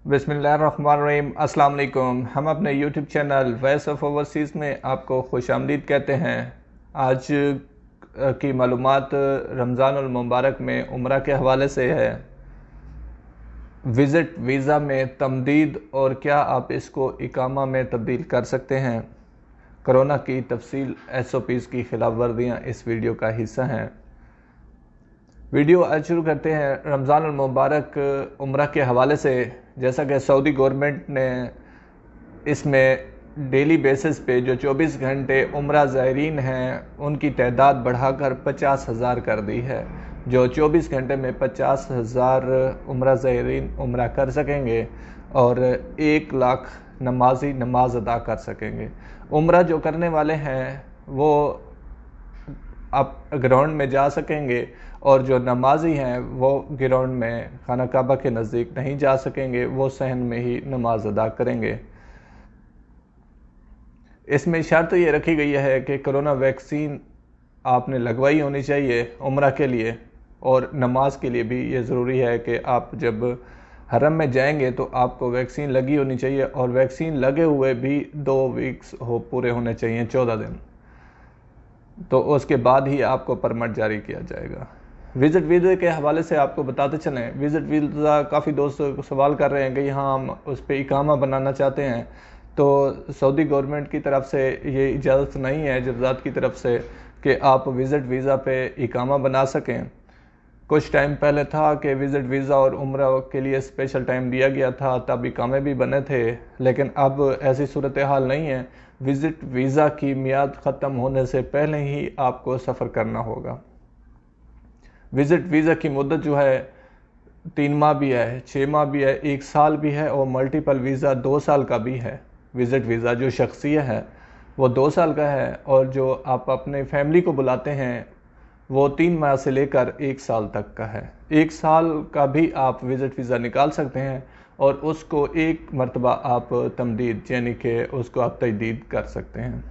बिस्मिल्लाहिर्रहमानिर्रहीम। अस्सलाम वालेकुम। हम अपने YouTube channel voice of overseas में आपको खुश आमदीद कहते हैं। आज की मालूमात रमज़ानुल मुबारक में उम्रा के हवाले से है। विज़िट वीज़ा में तमदीद और क्या आप इसको इकामा में तब्दील कर सकते हैं। कोरोना की तफसील SOPs की खिलाफ वर्दियाँ इस वीडियो का हिस्सा हैं। वीडियो आज शुरू करते हैं रमज़ानुल मुबारक उम्रा के हवाले से। जैसा कि सऊदी गवर्नमेंट ने इसमें डेली बेसिस पे जो 24 घंटे उम्रा ज़ायरीन हैं उनकी तादाद बढ़ाकर 50,000 कर दी है। जो 24 घंटे में 50,000 उम्रा ज़ायरीन उम्रा कर सकेंगे और 1 लाख नमाजी नमाज अदा कर सकेंगे। उम्रा जो करने वाले हैं वो आप ग्राउंड में जा सकेंगे और जो नमाजी हैं वो ग्राउंड में खाना काबा के नज़दीक नहीं जा सकेंगे, वो सहन में ही नमाज अदा करेंगे। इसमें शर्त ये रखी गई है कि कोरोना वैक्सीन आपने लगवाई होनी चाहिए उम्रा के लिए, और नमाज के लिए भी ये ज़रूरी है कि आप जब हरम में जाएंगे तो आपको वैक्सीन लगी होनी चाहिए, और वैक्सीन लगे हुए भी 2 वीक्स पूरे होने चाहिए, 14 दिन। तो उसके बाद ही आपको परमिट जारी किया जाएगा। विज़िट वीज़ा के हवाले से आपको बताते चलें, विज़िट वीज़ा काफ़ी दोस्त सवाल कर रहे हैं कि यहाँ हम उस पर इकामा बनाना चाहते हैं, तो सऊदी गवर्नमेंट की तरफ से ये इजाज़त नहीं है जज़ात की तरफ से कि आप विज़िट वीज़ा पे इकामा बना सकें। कुछ टाइम पहले था कि विज़िट वीज़ा और उम्रा के लिए स्पेशल टाइम दिया गया था, तब इकामे भी बने थे, लेकिन अब ऐसी सूरत हाल नहीं है। विज़िट वीज़ा की मियाद ख़त्म होने से पहले ही आपको सफ़र करना होगा। विज़िट वीज़ा की मुद्दत जो है 3 माह भी है, 6 माह भी है, 1 साल भी है, और मल्टीपल वीज़ा 2 साल का भी है। विज़िट वीज़ा जो शख्सियत है वो 2 साल का है, और जो आप अपने फैमिली को बुलाते हैं वो 3 माह से लेकर 1 साल तक का है। 1 साल का भी आप विज़िट वीज़ा निकाल सकते हैं, और उसको 1 मरतबा आप तमदीद यानी कि उसको आप तजदीद कर सकते हैं।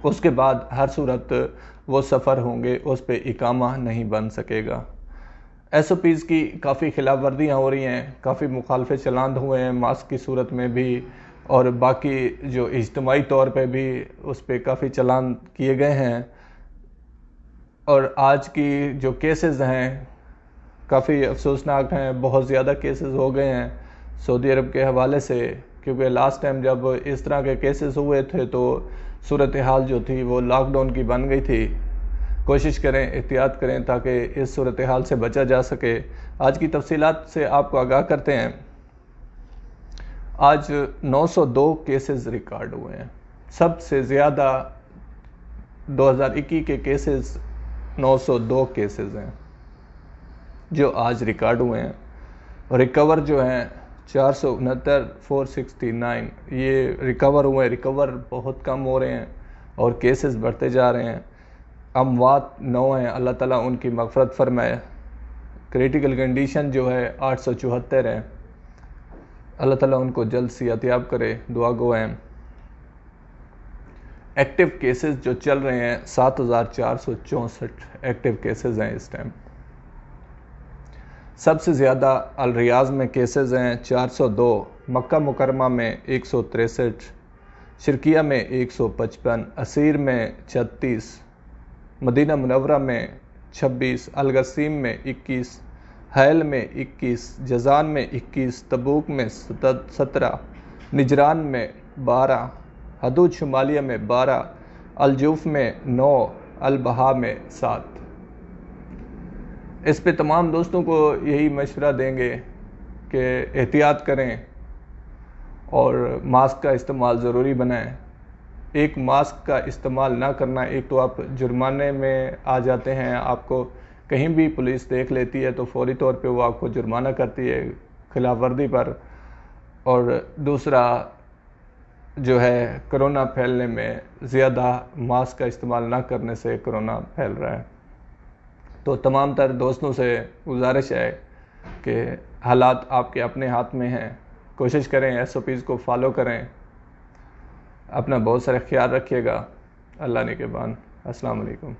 उसके बाद हर सूरत वो सफ़र होंगे, उस पे इकामा नहीं बन सकेगा। SOPs की काफ़ी खिलाफ वर्दियाँ हो रही हैं, काफ़ी मुखालफे चलान हुए हैं मास्क की सूरत में भी, और बाकी जो इज्तिमाई तौर पे भी उस पर काफ़ी चलान किए गए हैं। और आज की जो केसेस हैं काफ़ी अफसोसनाक हैं, बहुत ज़्यादा केसेस हो गए हैं सऊदी अरब के हवाले से, क्योंकि लास्ट टाइम जब इस तरह के केसेस हुए थे तो सूरत हाल जो थी वो लॉकडाउन की बन गई थी। कोशिश करें, एहतियात करें ताकि इस सूरत हाल से बचा जा सके। आज की तफसीलात से आपको आगाह करते हैं। आज 902 केसेस रिकॉर्ड हुए हैं। सबसे ज़्यादा 2021 के केसेस 902 केसेस हैं जो आज रिकॉर्ड हुए हैं, और रिकवर जो हैं 469 ये रिकवर हुए। रिकवर बहुत कम हो रहे हैं और केसेस बढ़ते जा रहे हैं। अमवात 9 हैं, अल्लाह ताला उनकी मग़फ़रत फरमाए। क्रिटिकल कंडीशन जो है 874 है, अल्लाह ताला उनको जल्द सेहतयाब करे, दुआ गो हैं। एक्टिव केसेस जो चल रहे हैं 7,464 एक्टिव केसेस हैं इस टाइम। सबसे ज़्यादा अल रियाज़ में केसेस हैं 402, मक्का मुकरमा में 163, शिरकिया में 155, असीर में 36, मदीना मुनव्वरा में 26, अलगसीम में 21, हैल में 21, जज़ान में 21, तबूक में 17, निजरान में 12, हदूद शुमालिया में 12, अलजूफ में 9, अलबहा में 7। इस पे तमाम दोस्तों को यही मशवरा देंगे कि एहतियात करें और मास्क का इस्तेमाल ज़रूरी बनाएं। एक मास्क का इस्तेमाल ना करना, एक तो आप जुर्माने में आ जाते हैं, आपको कहीं भी पुलिस देख लेती है तो फौरी तौर पे वो आपको जुर्माना करती है खिलाफ वर्दी पर, और दूसरा जो है कोरोना फैलने में ज़्यादा मास्क का इस्तेमाल ना करने से कोरोना फैल रहा है। तो तमाम तर दोस्तों से गुजारिश है कि हालात आपके अपने हाथ में हैं, कोशिश करें SOPs को फॉलो करें। अपना बहुत सारा ख्याल रखिएगा। अल्लाह निगहबान। अस्सलाम वालेकुम।